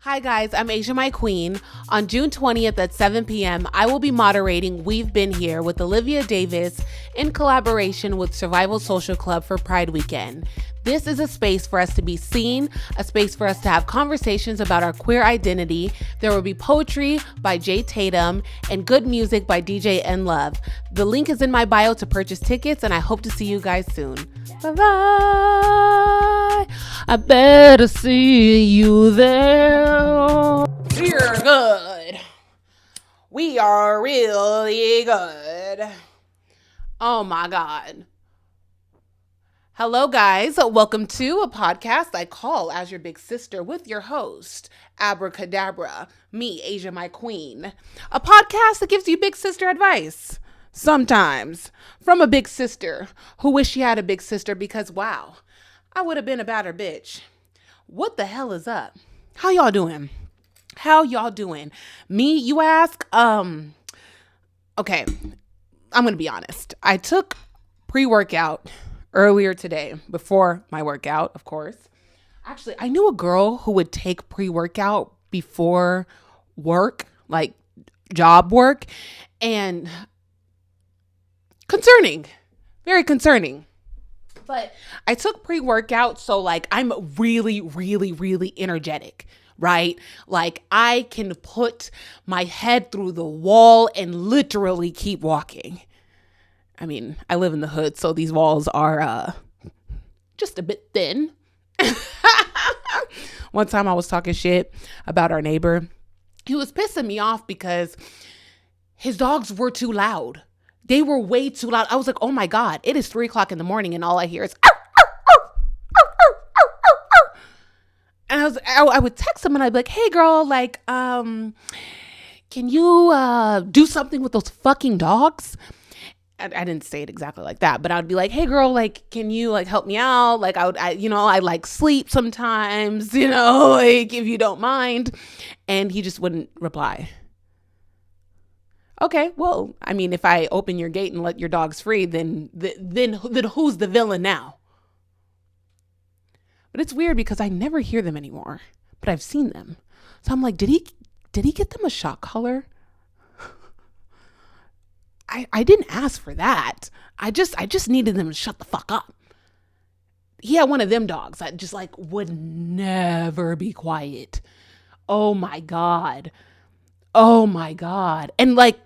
Hi guys, I'm Myqueen. On June 20th at 7 p.m., I will be moderating We've Been Here with Olivia Davis in collaboration with Survival Social Club for Pride Weekend. This is a space for us to be seen, a space for us to have conversations about our queer identity. There will be poetry by Jay Tatum and good music by DJ N Love. The link is in my bio to purchase tickets, and I hope to see you guys soon. Bye-bye. I better see you there. We're good. We are really good. Oh my God. Hello guys. Welcome to a podcast I call As Your Big Sister with your host, Abracadabra, me, Myqueen. A podcast that gives you big sister advice. Sometimes. From a big sister who wish she had a big sister because, wow, I would have been a badder bitch. What the hell is up? How y'all doing? Me, you ask? Okay, I'm going to be honest. I took pre-workout earlier today, before my workout, of course. Actually, I knew a girl who would take pre-workout before work, like job work, and concerning, very concerning. But I took pre-workout, so like I'm really, really, really energetic, right? Like I can put my head through the wall and literally keep walking. I mean, I live in the hood, so these walls are just a bit thin. One time I was talking shit about our neighbor. He was pissing me off because his dogs were too loud. They were way too loud. I was like, oh my God, it is 3 o'clock in the morning and all I hear is, arr, arr, arr, arr, arr, arr, arr. And I would text him and I'd be like, hey girl, like, can you do something with those fucking dogs? I didn't say it exactly like that, but I'd be like, hey girl, like, can you like help me out? Like I like sleep sometimes, like if you don't mind. And he just wouldn't reply. Okay, well, I mean, if I open your gate and let your dogs free, then who's the villain now? But it's weird because I never hear them anymore, but I've seen them. So I'm like, did he get them a shock collar? I didn't ask for that. I just needed them to shut the fuck up. He had one of them dogs that just like would never be quiet. Oh my God. And like,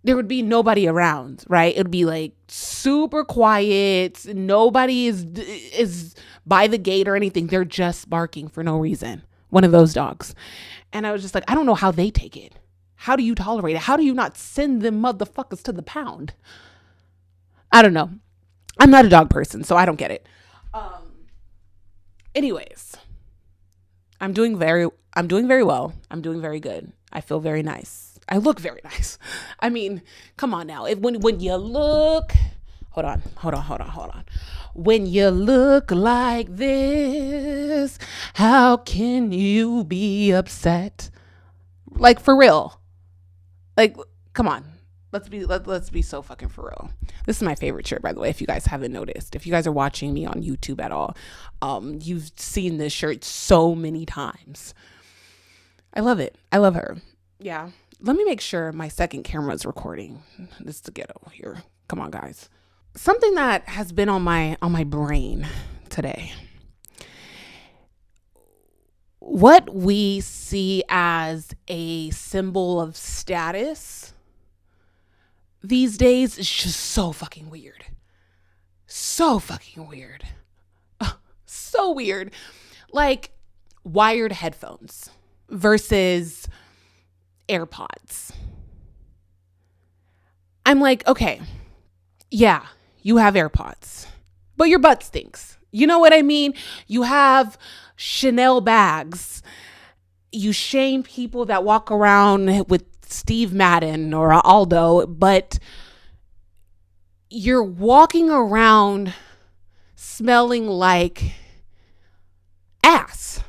there would be nobody around, right? It would be like super quiet. Nobody is by the gate or anything. They're just barking for no reason. One of those dogs. And I was just like, I don't know how they take it. How do you tolerate it? How do you not send them motherfuckers to the pound? I don't know. I'm not a dog person, so I don't get it. Anyways, I'm doing very well. I'm doing very good. I feel very nice. I look very nice. I mean, come on now. When you look, hold on. When you look like this, how can you be upset? Like for real. Like, come on. Let's be so fucking for real. This is my favorite shirt, by the way, if you guys haven't noticed. If you guys are watching me on YouTube at all, you've seen this shirt so many times. I love it. I love her. Yeah. Let me make sure my second camera is recording. This is the ghetto here. Come on, guys. Something that has been on my brain today. What we see as a symbol of status these days is just so fucking weird. So fucking weird. So weird. Like wired headphones versus AirPods. I'm like, okay, yeah, you have AirPods, but your butt stinks. You know what I mean? You have Chanel bags. You shame people that walk around with Steve Madden or Aldo, but you're walking around smelling like ass.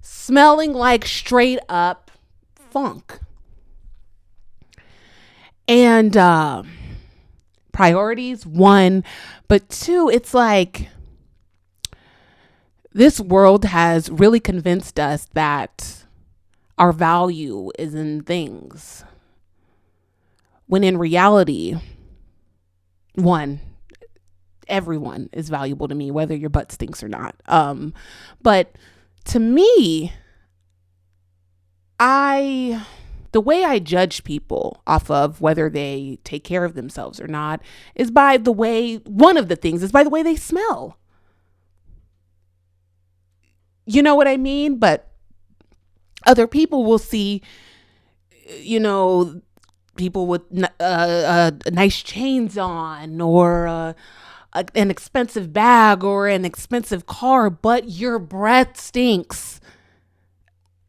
Smelling like straight up funk. And priorities, one, but two, it's like This world has really convinced us that our value is in things, when in reality, one, everyone is valuable to me, whether your butt stinks or not. But to me, the way I judge people off of whether they take care of themselves or not is by the way, one of the things is by the way they smell. You know what I mean? But other people will see, people with nice chains on, or an expensive bag or an expensive car, but your breath stinks.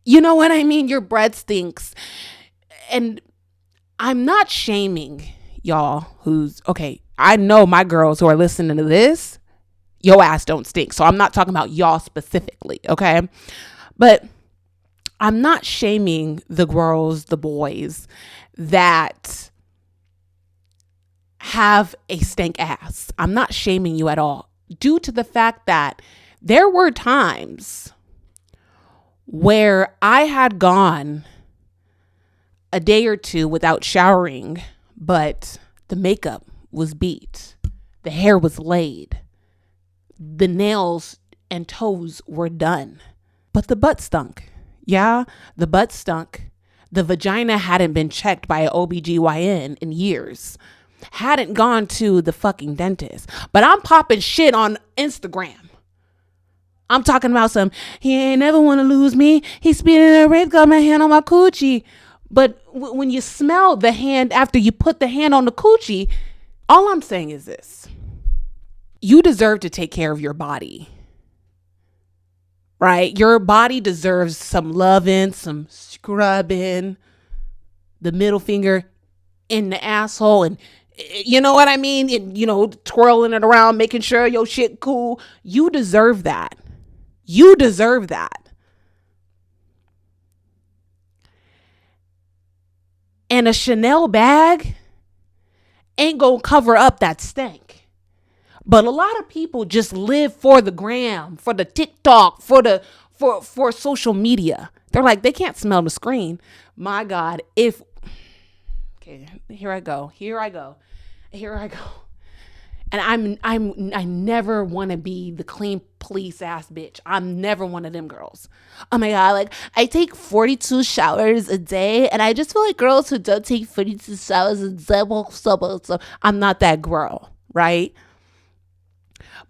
You know what I mean? Your breath stinks. And I'm not shaming y'all I know my girls who are listening to this, your ass don't stink. So I'm not talking about y'all specifically, okay? But I'm not shaming the girls, the boys that have a stank ass. I'm not shaming you at all, due to the fact that there were times where I had gone a day or two without showering, but the makeup was beat, the hair was laid, the nails and toes were done, but the butt stunk. Yeah, the butt stunk. The vagina hadn't been checked by an OBGYN in years. Hadn't gone to the fucking dentist. But I'm popping shit on Instagram. I'm talking about he ain't never want to lose me. He spitting a rape, got my hand on my coochie. But when you smell the hand after you put the hand on the coochie, all I'm saying is this. You deserve to take care of your body. Right? Your body deserves some loving, some scrubbing, the middle finger in the asshole, and you know what I mean? And, twirling it around, making sure your shit cool. You deserve that. You deserve that. And a Chanel bag ain't gonna cover up that stank. But a lot of people just live for the gram, for the TikTok, for social media. They're like, they can't smell the screen. My God, okay, here I go. And I never want to be the clean police ass bitch. I'm never one of them girls. Oh my God, like I take 42 showers a day, and I just feel like girls who don't take 42 showers a day, so I'm not that girl, right?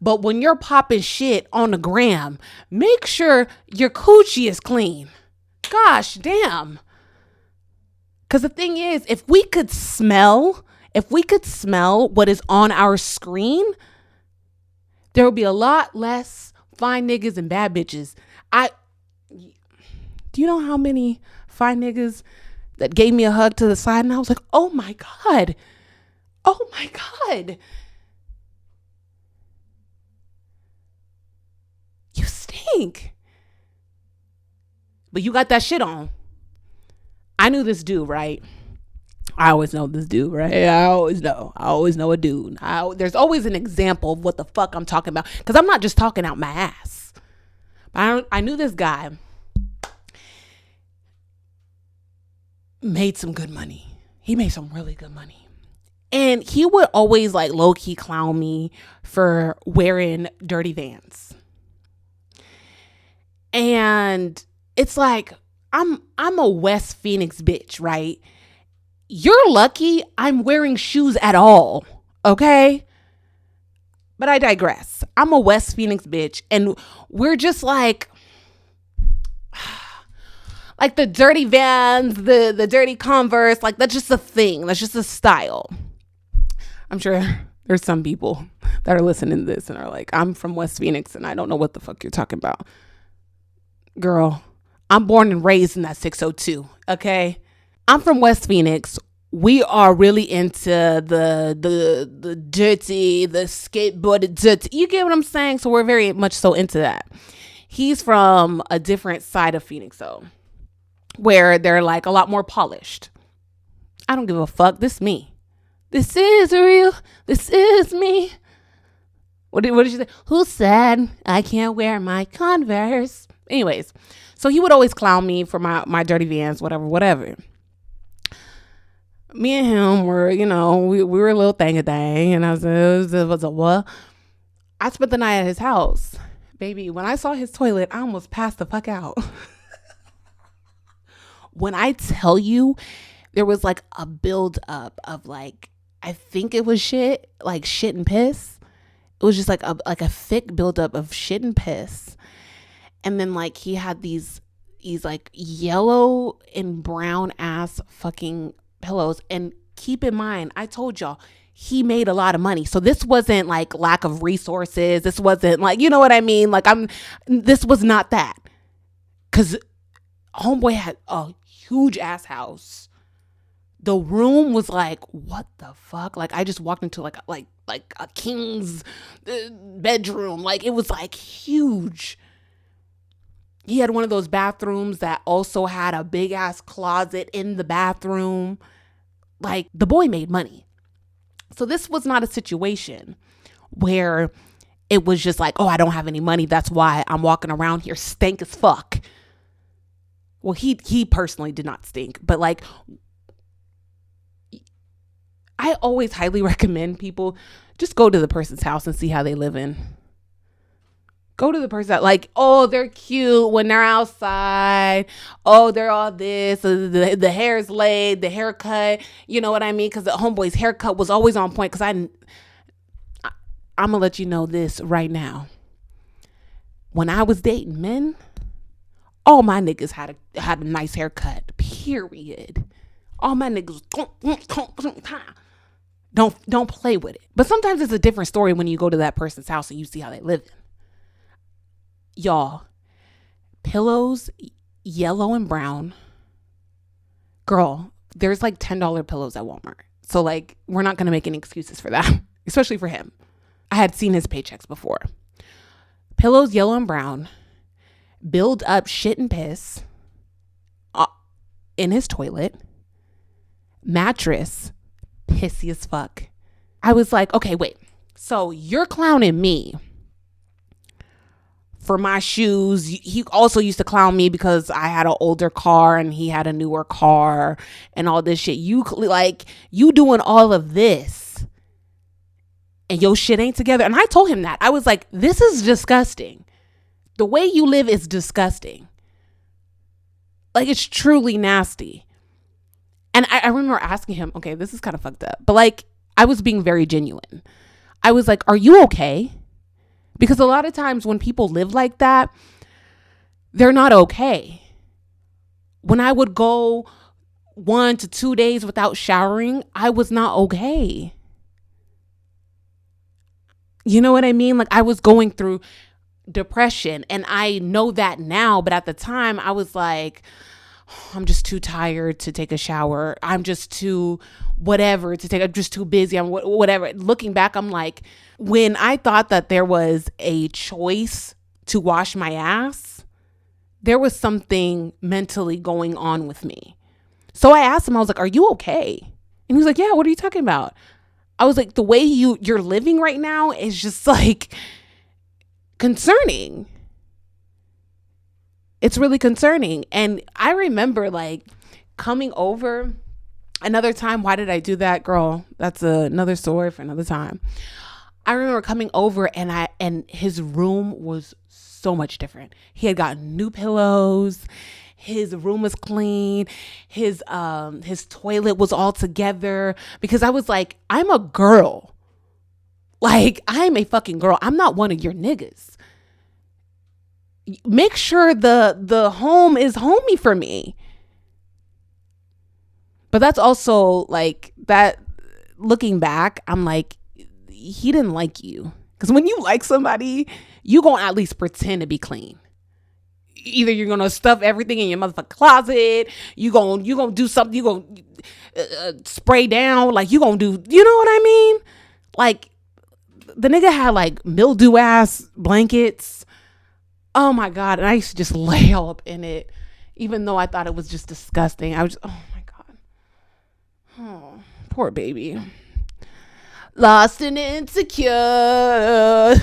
But when you're popping shit on the gram, make sure your coochie is clean. Gosh damn. Because the thing is, if we could smell what is on our screen, there would be a lot less fine niggas and bad bitches. Do you know how many fine niggas that gave me a hug to the side, and I was like, oh my God. You stink. But you got that shit on. I knew this dude, right? I always know this dude, right? I always know a dude. There's always an example of what the fuck I'm talking about. Because I'm not just talking out my ass. I knew this guy made some good money. He made some really good money. And he would always like low-key clown me for wearing dirty Vans. And it's like, I'm a West Phoenix bitch, right? You're lucky I'm wearing shoes at all, okay? But I digress. I'm a West Phoenix bitch, and we're just like the dirty Vans, the dirty Converse, like that's just a thing. That's just a style. I'm sure there's some people that are listening to this and are like, I'm from West Phoenix and I don't know what the fuck you're talking about. Girl, I'm born and raised in that 602, okay? I'm from West Phoenix. We are really into the dirty, the skateboarded dirty. You get what I'm saying? So we're very much so into that. He's from a different side of Phoenix, though, where they're like a lot more polished. I don't give a fuck. This is me. This is real. This is me. What did she say? Who said I can't wear my Converse? Anyways, so he would always clown me for my dirty Vans, whatever. Me and him were, we were a little thing, and I was a what? I spent the night at his house. Baby, when I saw his toilet, I almost passed the fuck out. When I tell you, there was like a build up of like, I think it was shit and piss. It was just like a thick buildup of shit and piss. And then like he had these like yellow and brown ass fucking pillows. And keep in mind, I told y'all, he made a lot of money. So this wasn't like lack of resources. This wasn't like, you know what I mean? Like this was not that. Cause homeboy had a huge ass house. The room was like, what the fuck? Like I just walked into like a king's bedroom. Like it was like huge. He had one of those bathrooms that also had a big ass closet in the bathroom. Like the boy made money. So this was not a situation where it was just like, oh, I don't have any money. That's why I'm walking around here stank as fuck. Well, he personally did not stink, but like, I always highly recommend people just go to the person's house and see how they live in. Go to the person that like, oh, they're cute when they're outside. Oh, they're all this. The hair's laid, the haircut. You know what I mean? Because the homeboy's haircut was always on point. Because I'm going to let you know this right now. When I was dating men, all my niggas had a nice haircut. Period. All my niggas don't play with it. But sometimes it's a different story when you go to that person's house and you see how they live. Y'all, pillows, yellow and brown. Girl, there's like $10 pillows at Walmart. So like, we're not going to make any excuses for that, especially for him. I had seen his paychecks before. Pillows, yellow and brown, build up shit and piss in his toilet, mattress, pissy as fuck. I was like, okay, wait. So you're clowning me for my shoes. He also used to clown me because I had an older car and he had a newer car and all this shit. You doing all of this and your shit ain't together. And I told him that. I was like, this is disgusting. The way you live is disgusting. Like, it's truly nasty. And I remember asking him, okay, this is kind of fucked up, but like, I was being very genuine. I was like, are you okay? Because a lot of times when people live like that, they're not okay. When I would go 1 to 2 days without showering, I was not okay. You know what I mean? Like I was going through depression and I know that now. But at the time I was like, I'm just too tired to take a shower. I'm just too whatever to take. I'm just too busy. I'm whatever. Looking back, I'm like, when I thought that there was a choice to wash my ass, there was something mentally going on with me. So I asked him, I was like, are you okay? And he was like, yeah, what are you talking about? I was like, the way you're living right now is just like concerning. It's really concerning. And I remember like coming over another time. Why did I do that? Girl, that's another story for another time. I remember coming over and his room was so much different. He had gotten new pillows. His room was clean. His toilet was all together because I was like, I'm a girl. Like, I'm a fucking girl. I'm not one of your niggas. Make sure the home is homey for me. But that's also like that. Looking back, I'm like, he didn't like you. Because when you like somebody, you gonna at least pretend to be clean. Either you're gonna stuff everything in your motherfucking closet, you gonna do something, you gonna spray down, like you gonna do, you know what I mean? Like the nigga had like mildew ass blankets. Oh my God. And I used to just lay all up in it, even though I thought it was just disgusting. I was just, oh my God. Oh, poor baby. Lost and insecure.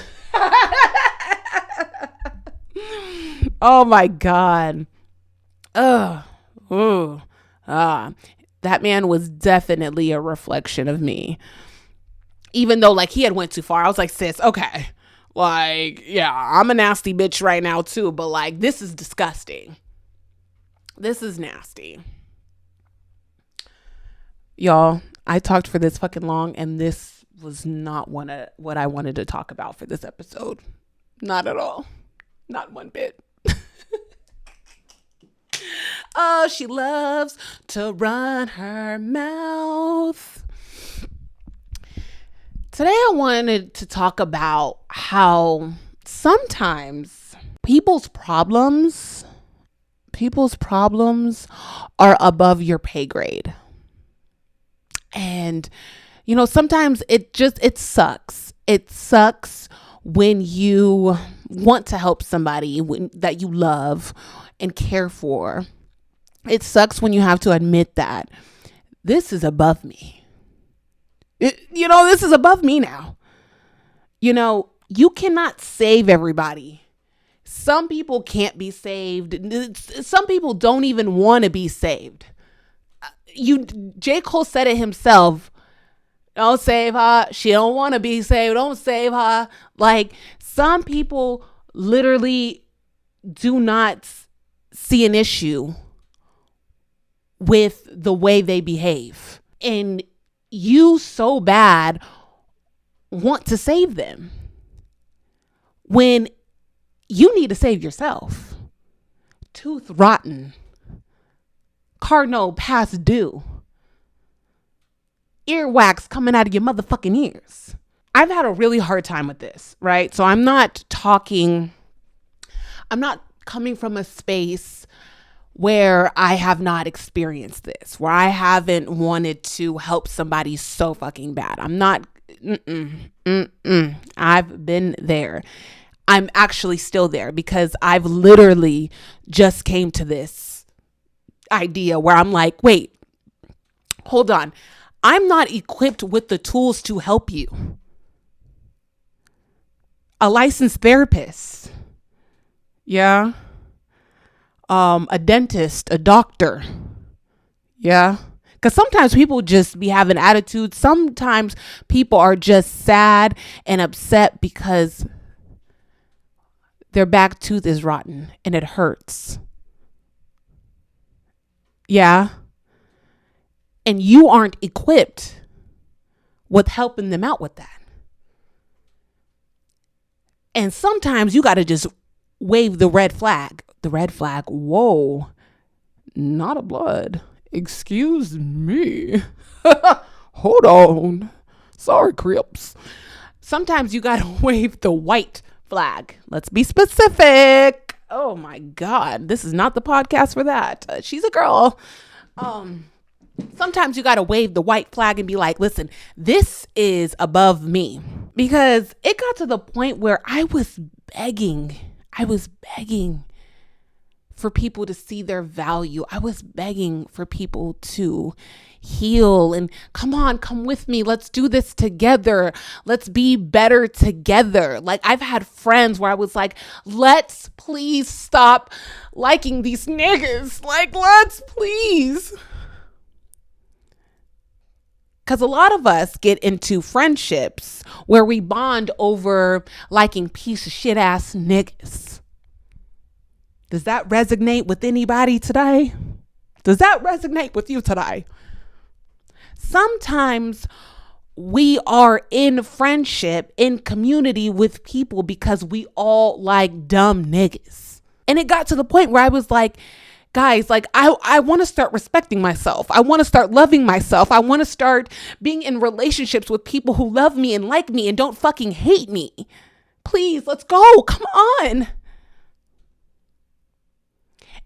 Oh my God. Ugh. Ooh. That man was definitely a reflection of me. Even though like he had went too far. I was like, sis, okay. Like, yeah, I'm a nasty bitch right now too, but like this is disgusting. This is nasty. Y'all, I talked for this fucking long and this was not what I wanted to talk about for this episode. Not at all. Not one bit. Oh, she loves to run her mouth. Today I wanted to talk about how sometimes people's problems are above your pay grade. And you know, sometimes it sucks. It sucks when you want to help somebody that you love and care for. It sucks when you have to admit that this is above me. This is above me now. You cannot save everybody. Some people can't be saved. Some people don't even want to be saved. J. Cole said it himself. Don't save her. She don't want to be saved. Don't save her. Like, some people literally do not see an issue with the way they behave. And you so bad want to save them when you need to save yourself. Tooth rotten. Cardinal past due. Earwax coming out of your motherfucking ears. I've had a really hard time with this, right? So I'm not coming from a space where I have not experienced this, where I haven't wanted to help somebody so fucking bad. I'm not, I've been there. I'm actually still there because I've literally just came to this idea where I'm like, wait, hold on. I'm not equipped with the tools to help you. A licensed therapist. Yeah. A dentist, a doctor. Yeah. Because sometimes people just be having attitudes. Sometimes people are just sad and upset because their back tooth is rotten and it hurts. Yeah. And you aren't equipped with helping them out with that. And sometimes you got to just wave the red flag. The red flag. Whoa, not a blood. Excuse me. Hold on. Sorry, Crips. Sometimes you got to wave the white flag. Let's be specific. Oh my God. This is not the podcast for that. She's a girl. Sometimes you got to wave the white flag and be like, listen, this is above me. Because it got to the point where I was begging for people to see their value. I was begging for people to heal and come with me. Let's do this together. Let's be better together. Like, I've had friends where I was like, let's please stop liking these niggas. Like, let's please. Because a lot of us get into friendships where we bond over liking piece of shit ass niggas. Does that resonate with anybody today? Does that resonate with you today? Sometimes we are in friendship, in community with people because we all like dumb niggas. And it got to the point where I was like, guys, like I want to start respecting myself. I want to start loving myself. I want to start being in relationships with people who love me and like me and don't fucking hate me. Please, let's go. Come on.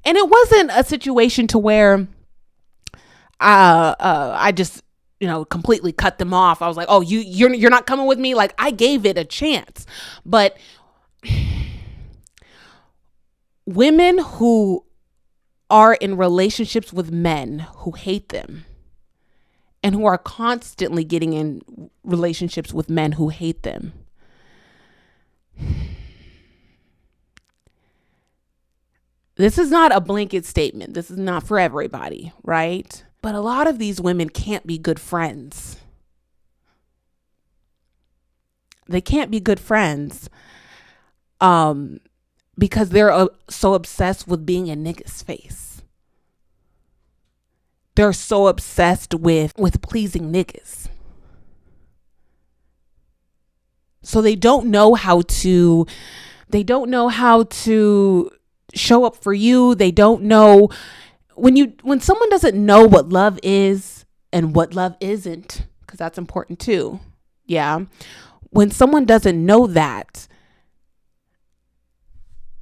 And it wasn't a situation to where I just, completely cut them off. I was like, oh, you're not coming with me. Like, I gave it a chance. But women who are in relationships with men who hate them and who are constantly getting in relationships with men who hate them. This is not a blanket statement. This is not for everybody, right? But a lot of these women can't be good friends. They can't be good friends because they're so obsessed with being a nigga's face. They're so obsessed with pleasing niggas. So they don't know how to show up for you. They don't know when someone doesn't know what love is and what love isn't, because that's important too. Yeah. When someone doesn't know that,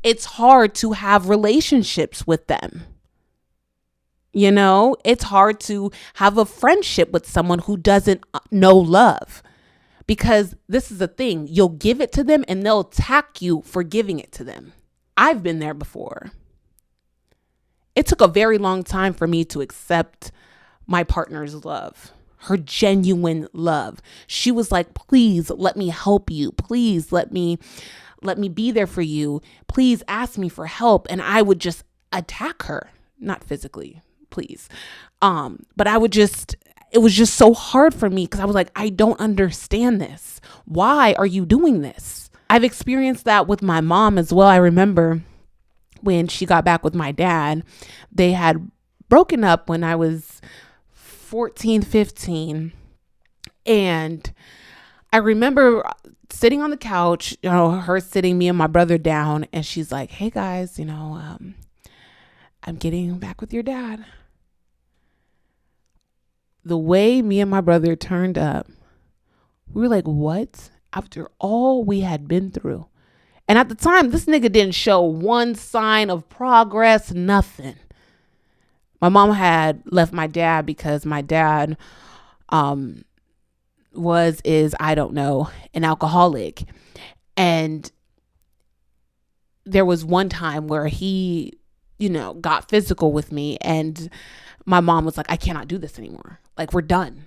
it's hard to have relationships with them. You know, it's hard to have a friendship with someone who doesn't know love, because this is the thing. You'll give it to them and they'll attack you for giving it to them. I've been there before. It took a very long time for me to accept my partner's love, her genuine love. She was like, please let me help you. Please let me be there for you. Please ask me for help. And I would just attack her, not physically, please. But it was just so hard for me because I was like, I don't understand this. Why are you doing this? I've experienced that with my mom as well. I remember when she got back with my dad, they had broken up when I was 14, 15. And I remember sitting on the couch, her sitting me and my brother down, and she's like, hey guys, I'm getting back with your dad. The way me and my brother turned up, we were like, what? After all we had been through. And at the time, this nigga didn't show one sign of progress, nothing. My mom had left my dad because my dad is, I don't know, an alcoholic. And there was one time where he, got physical with me, and my mom was like, I cannot do this anymore. Like, we're done.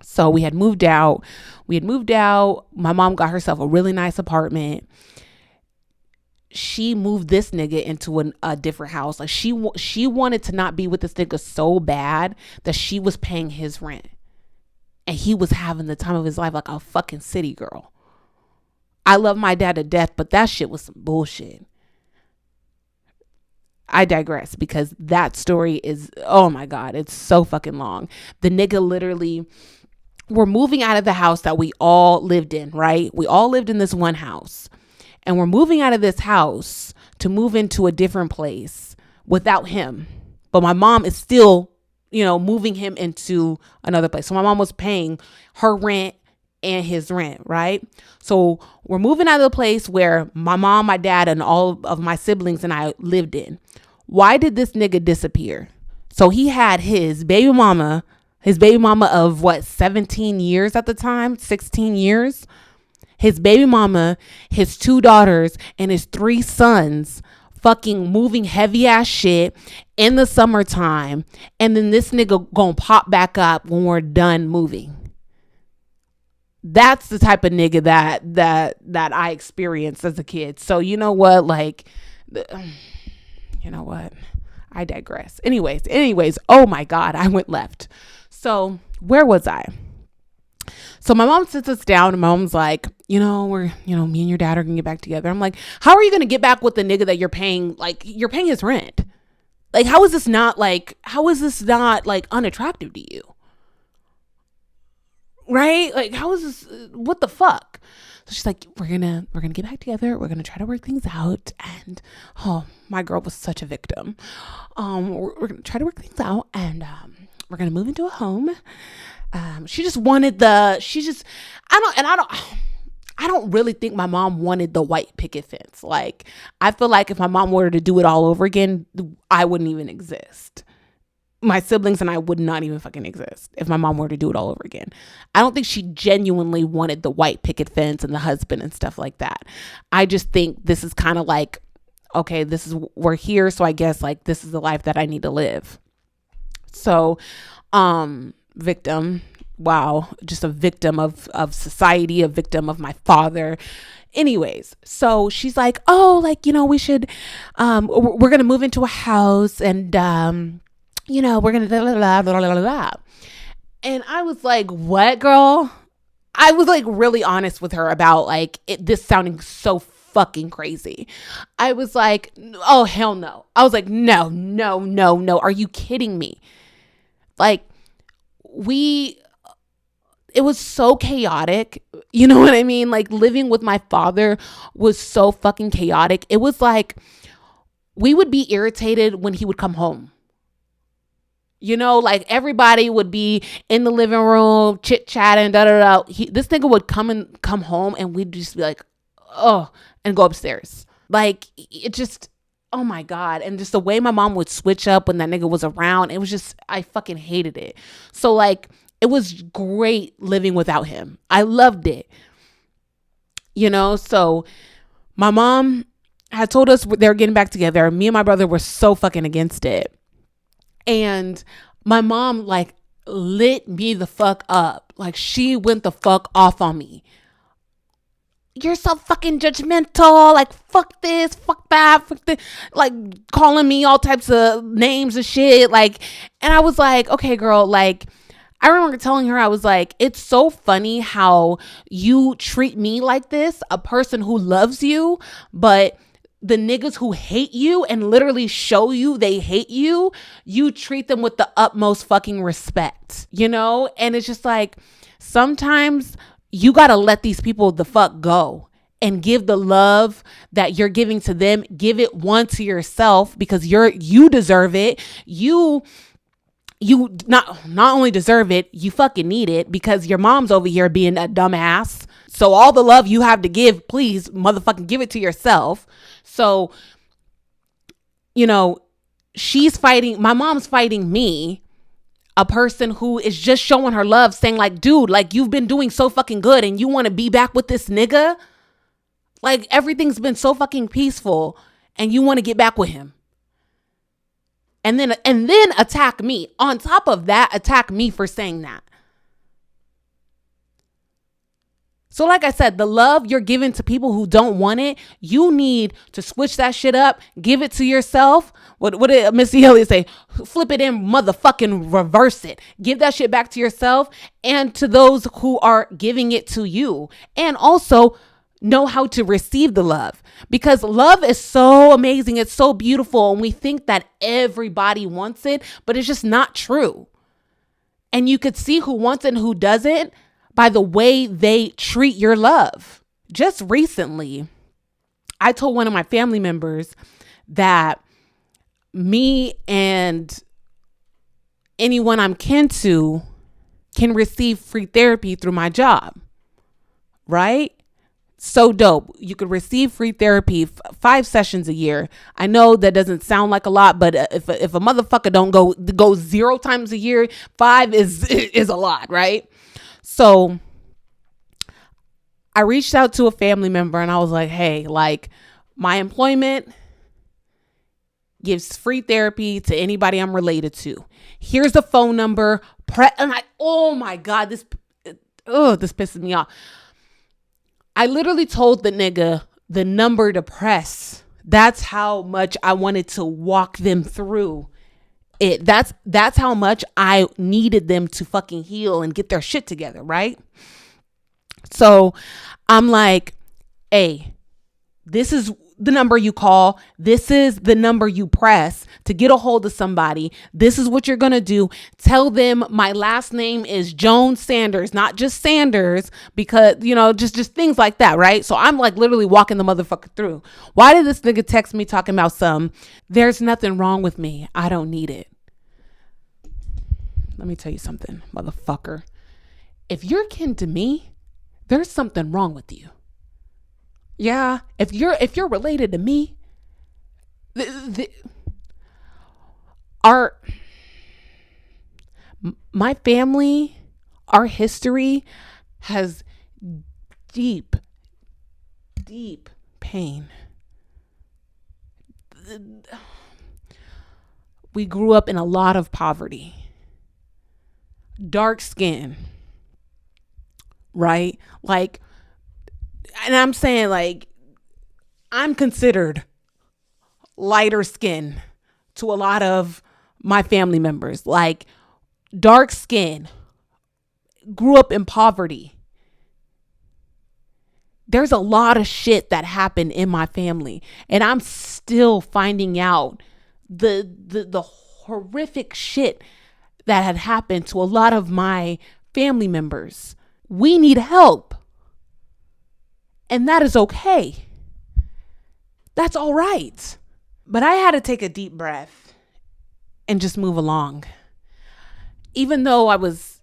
So we had moved out. My mom got herself a really nice apartment. She moved this nigga into a different house. Like she wanted to not be with this nigga so bad that she was paying his rent. And he was having the time of his life like a fucking city girl. I love my dad to death, but that shit was some bullshit. I digress because that story is, oh my God, it's so fucking long. The nigga literally, we're moving out of the house that we all lived in, right? We all lived in this one house, and we're moving out of this house to move into a different place without him. But my mom is still, moving him into another place. So my mom was paying her rent and his rent, right? So we're moving out of the place where my mom, my dad, and all of my siblings and I lived in. Why did this nigga disappear? So he had his baby mama of 17 years at the time, 16 years. His baby mama, his 2 daughters, and his 3 sons fucking moving heavy ass shit in the summertime. And then this nigga gonna pop back up when we're done moving. That's the type of nigga that I experienced as a kid. So you know what? I digress. Anyways, oh my God, I went left. So where was I? So my mom sits us down and my mom's like, me and your dad are gonna get back together. I'm like, how are you gonna get back with the nigga that you're paying his rent? Like, how is this not unattractive to you? Right? Like, how is this? What the fuck? So she's like, we're gonna get back together. We're gonna try to work things out. And my girl was such a victim. We're gonna try to work things out, and we're gonna move into a home. I don't really think my mom wanted the white picket fence. Like, I feel like if my mom were to do it all over again, I wouldn't even exist. My siblings and I would not even fucking exist if my mom were to do it all over again. I don't think she genuinely wanted the white picket fence and the husband and stuff like that. I just think this is kind of like, okay, we're here. So I guess this is the life that I need to live. So, victim. Wow, just a victim of society, a victim of my father. Anyways, so she's like, oh, like, we should, we're gonna move into a house, and we're gonna blah, blah, blah, blah, blah. And I was like, what, girl? I was like really honest with her about like this sounding so fucking crazy. I was like, oh, hell no. I was like, no, no, no, no. Are you kidding me? Like, it was so chaotic. You know what I mean? Like, living with my father was so fucking chaotic. It was like we would be irritated when he would come home. Like everybody would be in the living room, chit chatting, da da da. This nigga would come home, and we'd just be like, oh, and go upstairs. Like, it just, oh my God. And just the way my mom would switch up when that nigga was around, it was just, I fucking hated it. So like, it was great living without him. I loved it. So my mom had told us they were getting back together. Me and my brother were so fucking against it. And my mom like lit me the fuck up. Like, she went the fuck off on me. You're so fucking judgmental. Like, fuck this, fuck that, fuck this. Like, calling me all types of names and shit. Like, and I was like, okay, girl, like, I remember telling her, I was like, it's so funny how you treat me like this, a person who loves you, but the niggas who hate you and literally show you they hate you, you treat them with the utmost fucking respect, And it's just like, sometimes you got to let these people the fuck go and give the love that you're giving to them. Give it one to yourself, because you deserve it. You not only deserve it, you fucking need it, because your mom's over here being a dumbass. So all the love you have to give, please motherfucking give it to yourself. So, my mom's fighting me, a person who is just showing her love, saying like, dude, like, you've been doing so fucking good and you want to be back with this nigga. Like, everything's been so fucking peaceful and you want to get back with him. And then attack me. On top of that, attack me for saying that. So like I said, the love you're giving to people who don't want it, you need to switch that shit up. Give it to yourself. What did Missy Elliott say? Flip it in, motherfucking reverse it. Give that shit back to yourself and to those who are giving it to you. And also know how to receive the love, because love is so amazing. It's so beautiful. And we think that everybody wants it, but it's just not true. And you could see who wants it and who doesn't by the way they treat your love. Just recently, I told one of my family members that me and anyone I'm kin to can receive free therapy through my job, right? So dope. You could receive free therapy 5 sessions a year. I know that doesn't sound like a lot, but if a motherfucker don't go 0 times a year, 5 is a lot, right? So I reached out to a family member and I was like, hey, like, my employment gives free therapy to anybody I'm related to. Here's the phone number. And oh my God, this pisses me off. I literally told the nigga the number to press. That's how much I wanted to walk them through it. That's how much I needed them to fucking heal and get their shit together, right? So I'm like, hey, this is the number you call. This is the number you press to get a hold of somebody. This is what you're going to do. Tell them my last name is Jones Sanders, not just Sanders, because, just things like that, right? So I'm like literally walking the motherfucker through. Why did this nigga text me talking about there's nothing wrong with me. I don't need it. Let me tell you something, motherfucker. If you're kin to me, there's something wrong with you. Yeah, if you're related to me, my family, our history has deep pain. We grew up in a lot of poverty. dark skin, right? Like, and I'm saying like I'm considered lighter skin to a lot of my family members. Like dark skin, grew up in poverty. There's a lot of shit that happened in my family, and I'm still finding out the horrific shit that had happened to a lot of my family members. We need help, and that is okay. That's all right. But I had to take a deep breath and just move along. Even though I was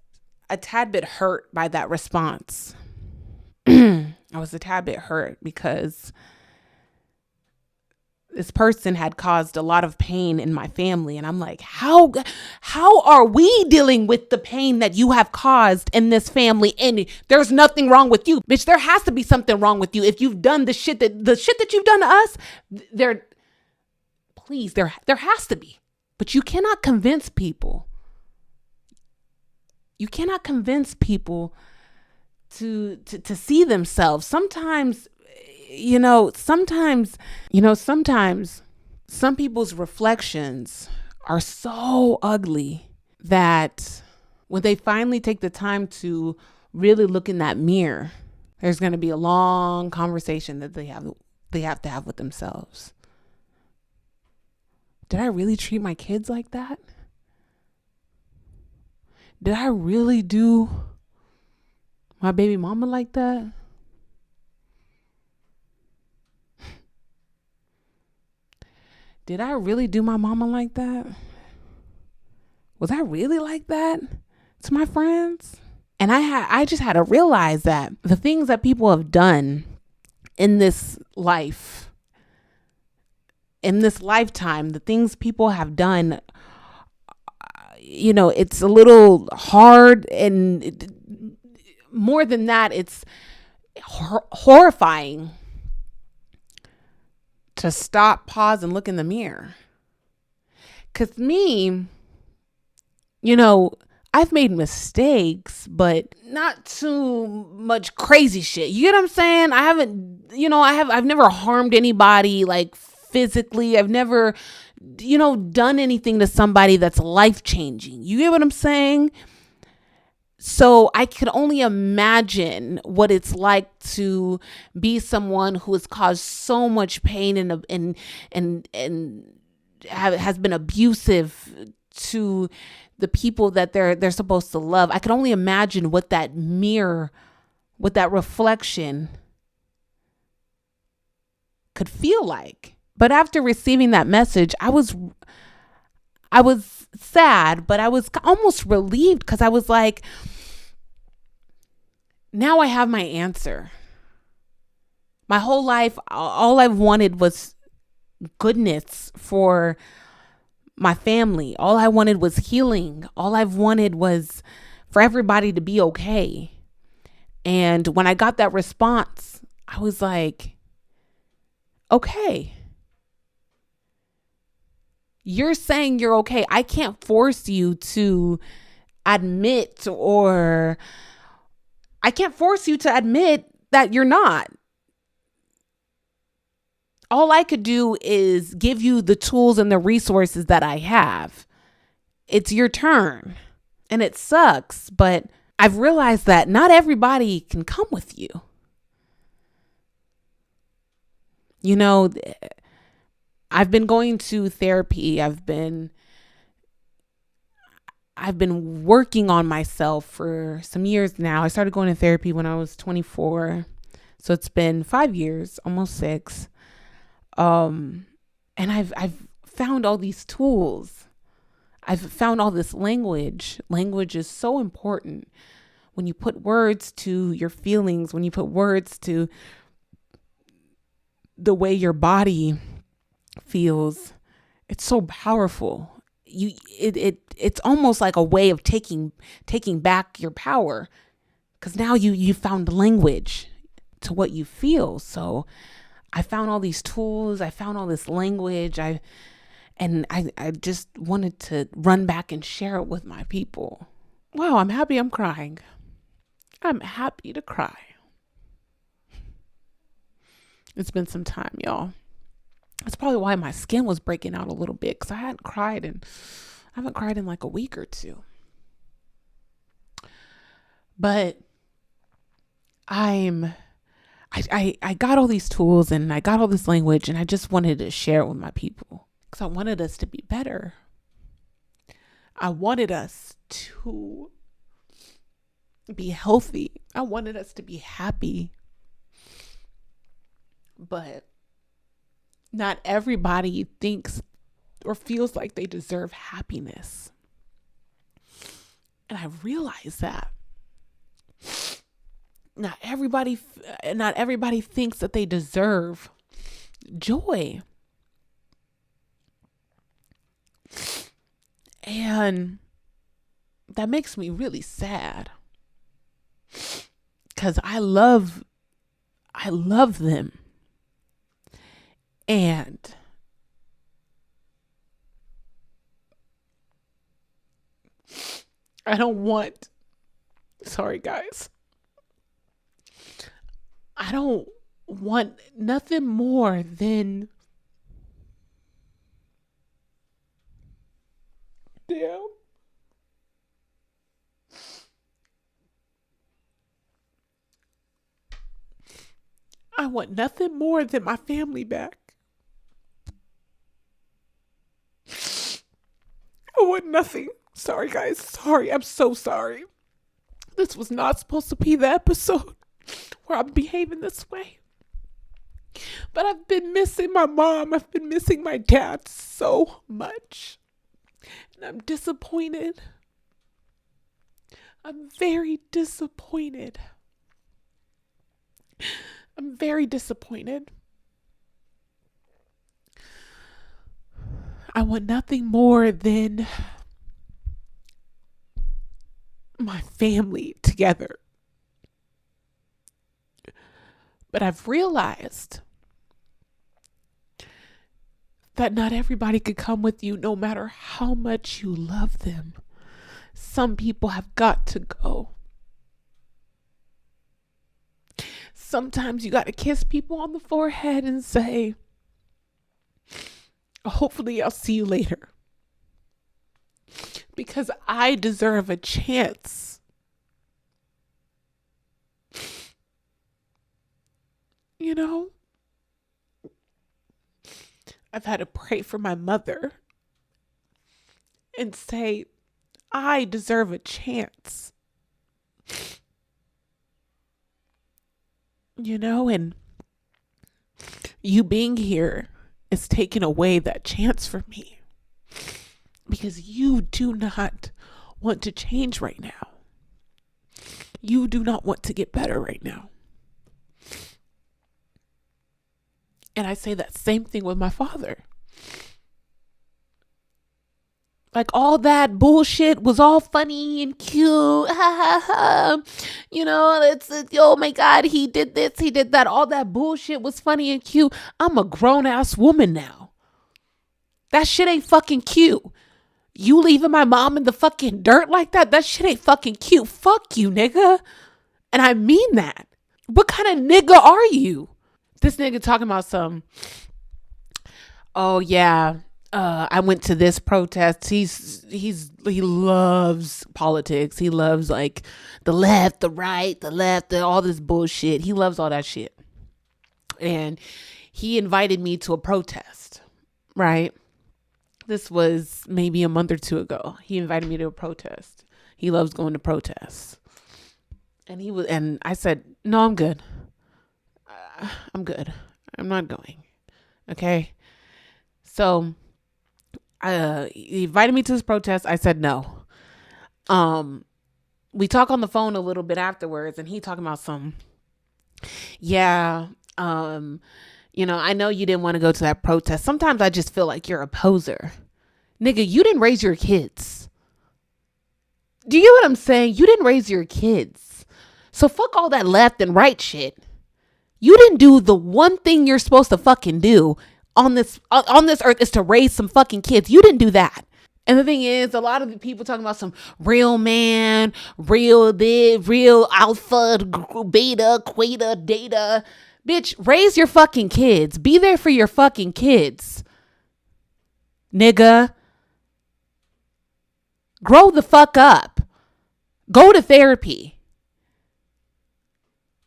a tad bit hurt by that response, I was a tad bit hurt because this person had caused a lot of pain in my family. And I'm like, how are we dealing with the pain that you have caused in this family? And there's nothing wrong with you. Bitch, there has to be something wrong with you. If you've done the shit that you've done to us, there has to be. But you cannot convince people. You cannot convince people to see themselves. Sometimes some people's reflections are so ugly that when they finally take the time to really look in that mirror, there's going to be a long conversation that they have to have with themselves. Did I really treat my kids like that? Did I really do my baby mama like that? Did I really do my mama like that? Was I really like that to my friends? And I just had to realize that the things that people have done in this life, in this lifetime, the things people have done, it's a little hard, and more than that, it's horrifying to stop, pause, and look in the mirror. Cause me, I've made mistakes, but not too much crazy shit. You get what I'm saying? I've never harmed anybody like physically. I've never, done anything to somebody that's life-changing. You get what I'm saying? So I could only imagine what it's like to be someone who has caused so much pain and has been abusive to the people that they're supposed to love. I could only imagine what that mirror, what that reflection could feel like. But after receiving that message, I was sad, but I was almost relieved because I was like, now I have my answer. My whole life, all I've wanted was goodness for my family. All I wanted was healing. All I've wanted was for everybody to be okay. And when I got that response, I was like, okay. You're saying you're okay. I can't force you to admit that you're not. All I could do is give you the tools and the resources that I have. It's your turn. And it sucks, but I've realized that not everybody can come with you. I've been going to therapy. I've been working on myself for some years now. I started going to therapy when I was 24. So it's been 5 years, almost 6. And I've found all these tools. I've found all this language. Language is so important. When you put words to your feelings, when you put words to the way your body feels, it's so powerful. It's almost like a way of taking back your power, because now you found language to what you feel. So I found all these tools. I found all this language. I just wanted to run back and share it with my people. Wow, I'm happy I'm crying. I'm happy to cry. It's been some time, y'all. That's probably why my skin was breaking out a little bit, because I haven't cried in like a week or two. But I got all these tools and I got all this language, and I just wanted to share it with my people because I wanted us to be better. I wanted us to be healthy. I wanted us to be happy. But not everybody thinks or feels like they deserve happiness. And I realized that. Not everybody thinks that they deserve joy. And that makes me really sad. Cuz I love them. And I don't want, sorry guys, I don't want nothing more than, damn, I want nothing more than my family back. I want nothing. Sorry guys, sorry, I'm so sorry. This was not supposed to be the episode where I'm behaving this way. But I've been missing my mom. I've been missing my dad so much. And I'm disappointed. I'm very disappointed. I'm very disappointed. I want nothing more than my family together. But I've realized that not everybody could come with you no matter how much you love them. Some people have got to go. Sometimes you got to kiss people on the forehead and say, hopefully I'll see you later. Because I deserve a chance. You know? I've had to pray for my mother and say, I deserve a chance. You know, and you being here is taking away that chance for me. Because you do not want to change right now. You do not want to get better right now. And I say that same thing with my father. Like, all that bullshit was all funny and cute. You know, it's oh my God, he did this, he did that. All that bullshit was funny and cute. I'm a grown ass woman now. That shit ain't fucking cute. You leaving my mom in the fucking dirt like that? That shit ain't fucking cute. Fuck you, nigga. And I mean that. What kind of nigga are you? This nigga talking about some, oh yeah, I went to this protest. He loves politics. He loves like the left, the right, all this bullshit. He loves all that shit. And he invited me to a protest, right? This was maybe a month or two ago. He invited me to a protest. He loves going to protests. And I said, no, I'm good. I'm good. I'm not going. Okay. So, he invited me to this protest. I said no. We talk on the phone a little bit afterwards, and he talking about some, yeah, you know, I know you didn't want to go to that protest. Sometimes I just feel like you're a poser. Nigga, you didn't raise your kids. Do you get what I'm saying? You didn't raise your kids. So fuck all that left and right shit. You didn't do the one thing you're supposed to fucking do on this earth, is to raise some fucking kids. You didn't do that. And the thing is, a lot of the people talking about some real man, real this, real alpha, beta, queta, data. Bitch, raise your fucking kids. Be there for your fucking kids. Nigga. Grow the fuck up. Go to therapy.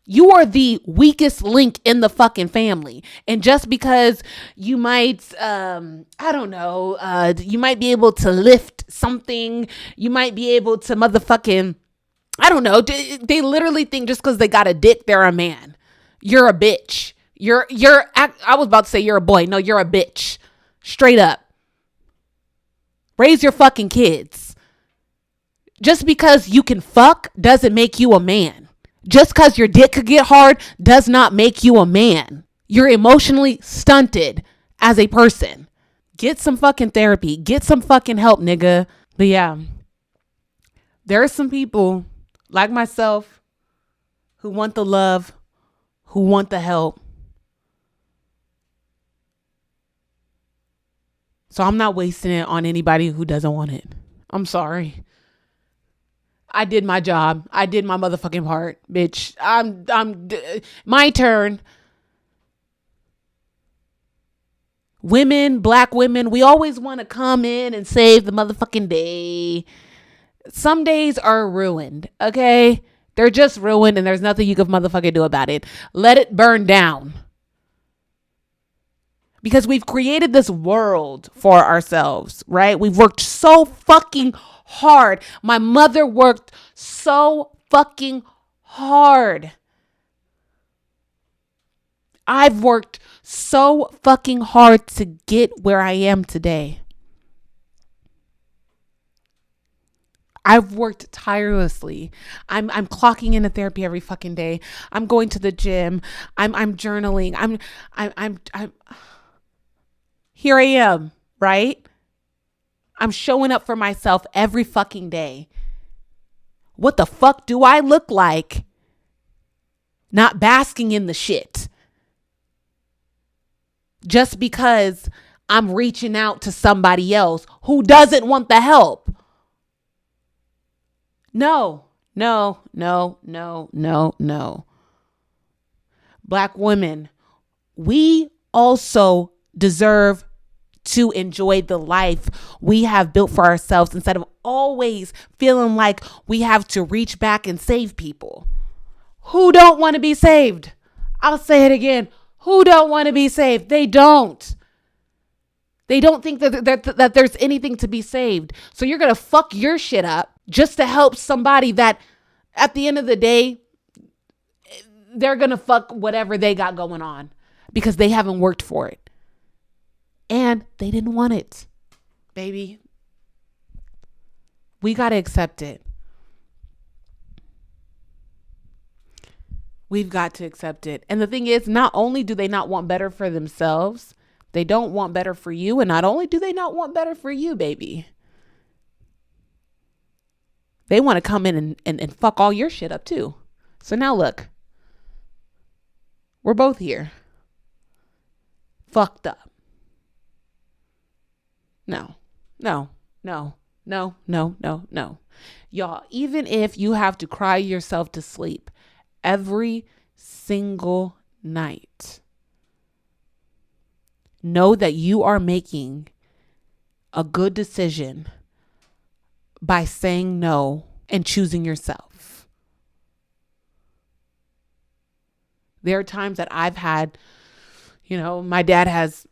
You are the weakest link in the fucking family. And just because you might, I don't know, you might be able to lift something, you might be able to motherfucking, I don't know. They literally think just because they got a dick, they're a man. You're a bitch. I was about to say you're a boy. No, you're a bitch. Straight up. Raise your fucking kids. Just because you can fuck doesn't make you a man. Just because your dick could get hard does not make you a man. You're emotionally stunted as a person. Get some fucking therapy. Get some fucking help, nigga. But yeah, there are some people like myself who want the love, who want the help. So I'm not wasting it on anybody who doesn't want it. I'm sorry. I did my job. I did my motherfucking part, bitch. I'm my turn. Women, black women, we always want to come in and save the motherfucking day. Some days are ruined, okay? They're just ruined and there's nothing you can motherfucking do about it. Let it burn down. Because we've created this world for ourselves, right? We've worked so fucking hard. My mother worked so fucking hard. I've worked so fucking hard to get where I am today. I've worked tirelessly. I'm clocking into therapy every fucking day. I'm going to the gym. I'm journaling. I'm here I am, right? I'm showing up for myself every fucking day. What the fuck do I look like? Not basking in the shit. Just because I'm reaching out to somebody else who doesn't want the help. No. Black women, we also deserve to enjoy the life we have built for ourselves instead of always feeling like we have to reach back and save people. Who don't want to be saved? I'll say it again. Who don't want to be saved? They don't. They don't think that there's anything to be saved. So you're going to fuck your shit up just to help somebody that at the end of the day, they're going to fuck whatever they got going on because they haven't worked for it. And they didn't want it, baby. We got to accept it. We've got to accept it. And the thing is, not only do they not want better for themselves, they don't want better for you. And not only do they not want better for you, baby, they want to come in and fuck all your shit up too. So now look, we're both here. Fucked up. No. Y'all, even if you have to cry yourself to sleep every single night, know that you are making a good decision by saying no and choosing yourself. There are times that I've had, my dad has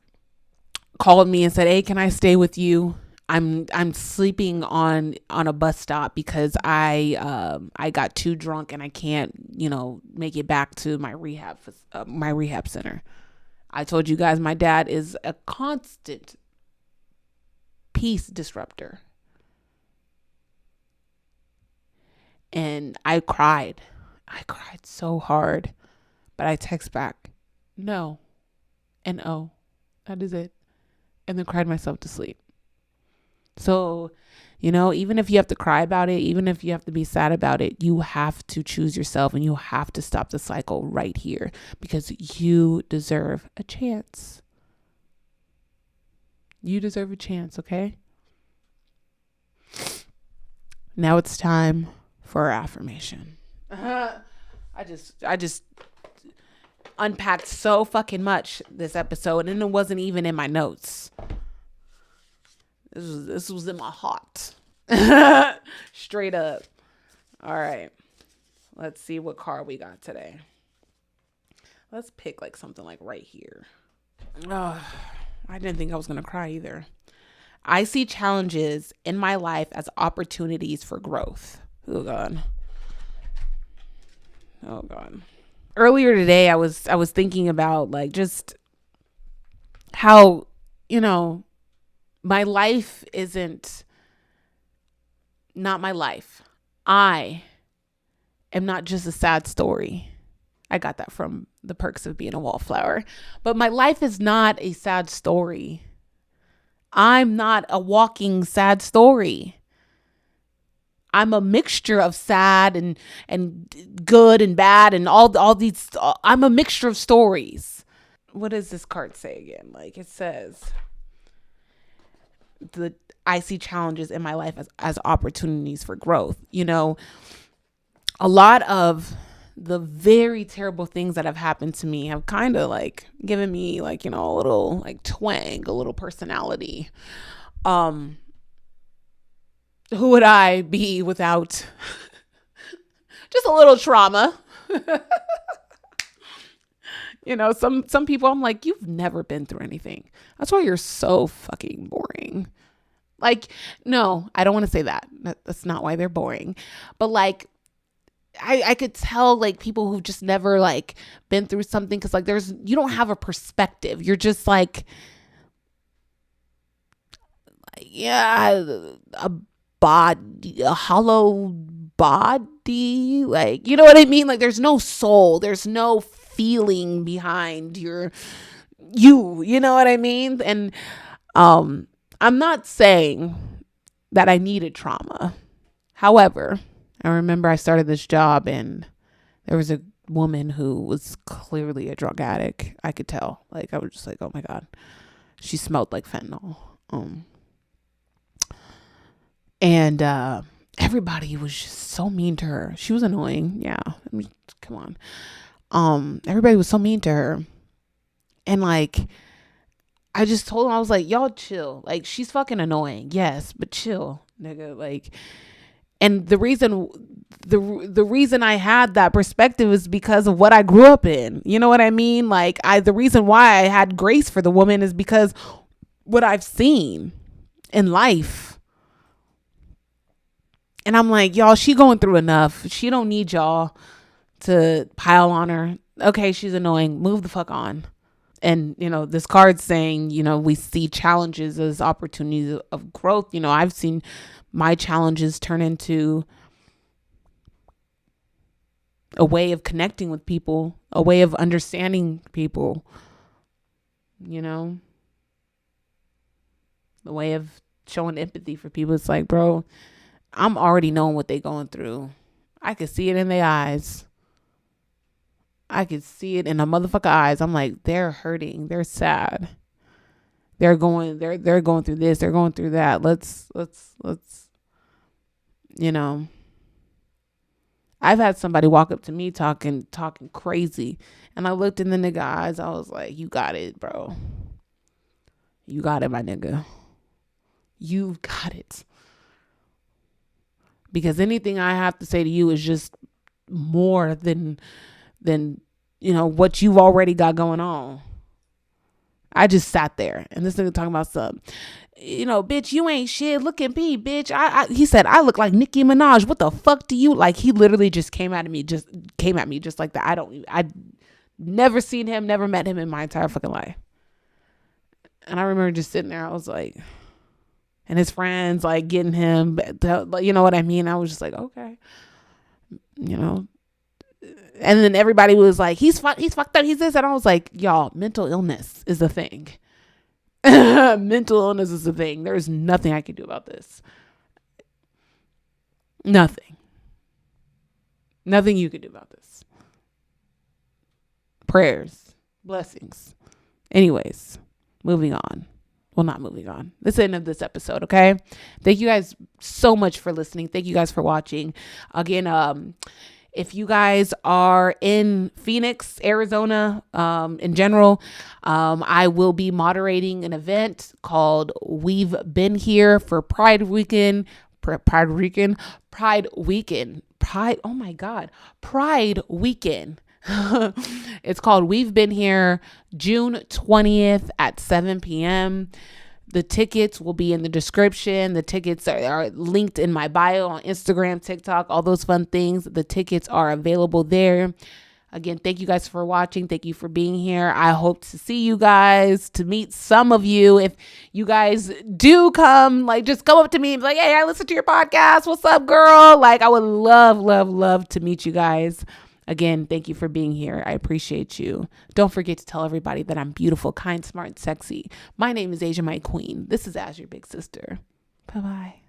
called me and said, "Hey, can I stay with you? I'm sleeping on a bus stop because I got too drunk and I can't, make it back to my rehab center." I told you guys my dad is a constant peace disruptor. And I cried. I cried so hard. But I text back, "No." And "Oh." That is it. And then cried myself to sleep. So, even if you have to cry about it, even if you have to be sad about it, you have to choose yourself and you have to stop the cycle right here because you deserve a chance. You deserve a chance, okay? Now it's time for our affirmation. I just unpacked so fucking much this episode, and it wasn't even in my notes. This was in my heart. Straight up. All right. Let's see what card we got today. Let's pick like something like right here. Oh, I didn't think I was going to cry either. I see challenges in my life as opportunities for growth. Oh God. Oh God. Earlier today, I was thinking about like just how, my life isn't not my life. I am not just a sad story. I got that from The Perks of Being a Wallflower. But my life is not a sad story. I'm not a walking sad story. I'm a mixture of sad and good and bad and all these. I'm a mixture of stories. What does this card say again? Like it says, I see challenges in my life as opportunities for growth. A lot of the very terrible things that have happened to me have kind of like given me like, a little like twang, a little personality. Who would I be without just a little trauma? Some people I'm like, you've never been through anything. That's why you're so fucking boring. Like, no, I don't want to say that. That's not why they're boring. But like, I could tell like people who've just never like been through something because like you don't have a perspective. You're just like, yeah, a hollow body. Like, you know what I mean? Like there's no soul. There's no feeling behind you know what I mean? And I'm not saying that I needed trauma. However, I remember I started this job and there was a woman who was clearly a drug addict. I could tell. Like I was just like, oh my God. She smelled like fentanyl. And everybody was just so mean to her. She was annoying. Yeah. I mean, come on. Everybody was so mean to her. And like, I just told them, I was like, y'all chill. Like, she's fucking annoying. Yes, but chill, nigga. Like, and the reason I had that perspective is because of what I grew up in. You know what I mean? Like, the reason why I had grace for the woman is because what I've seen in life. And I'm like, y'all, she going through enough. She don't need y'all to pile on her. Okay, she's annoying. Move the fuck on. And, this card's saying, we see challenges as opportunities of growth. I've seen my challenges turn into a way of connecting with people, a way of understanding people, the way of showing empathy for people. It's like, bro, I'm already knowing what they're going through. I could see it in their eyes. I could see it in the motherfucker eyes. I'm like, they're hurting. They're sad. They're going through this. They're going through that. Let's, I've had somebody walk up to me talking crazy. And I looked in the nigga eyes. I was like, you got it, bro. You got it, my nigga. You got it. Because anything I have to say to you is just more than what you've already got going on. I just sat there and this nigga talking about something. Bitch, you ain't shit. Look at me, bitch. He said, I look like Nicki Minaj. What the fuck do you like? He literally just came at me just like that. I never seen him, never met him in my entire fucking life. And I remember just sitting there. I was like, and his friends like getting him, you know what I mean? I was just like, okay, and then everybody was like, he's fucked up. He's this. And I was like, y'all, mental illness is a thing. Mental illness is a thing. There's nothing I can do about this. Nothing you can do about this. Prayers, blessings. Anyways, moving on. Well, not moving on. That's the end of this episode, okay? Thank you guys so much for listening. Thank you guys for watching. Again, if you guys are in Phoenix, Arizona, in general, I will be moderating an event called We've Been Here for Pride Weekend. Pride Weekend. It's called We've Been Here, June 20th at 7 p.m. The tickets will be in the description. The tickets are linked in my bio on Instagram, TikTok, all those fun things. The tickets are available there. Again, thank you guys for watching. Thank you for being here. I hope to see you guys, to meet some of you. If you guys do come, like, just come up to me and be like, hey, I listened to your podcast. What's up, girl? Like, I would love to meet you guys. Again, thank you for being here. I appreciate you. Don't forget to tell everybody that I'm beautiful, kind, smart, and sexy. My name is Myqueen. This is Asurbigsister. Bye-bye.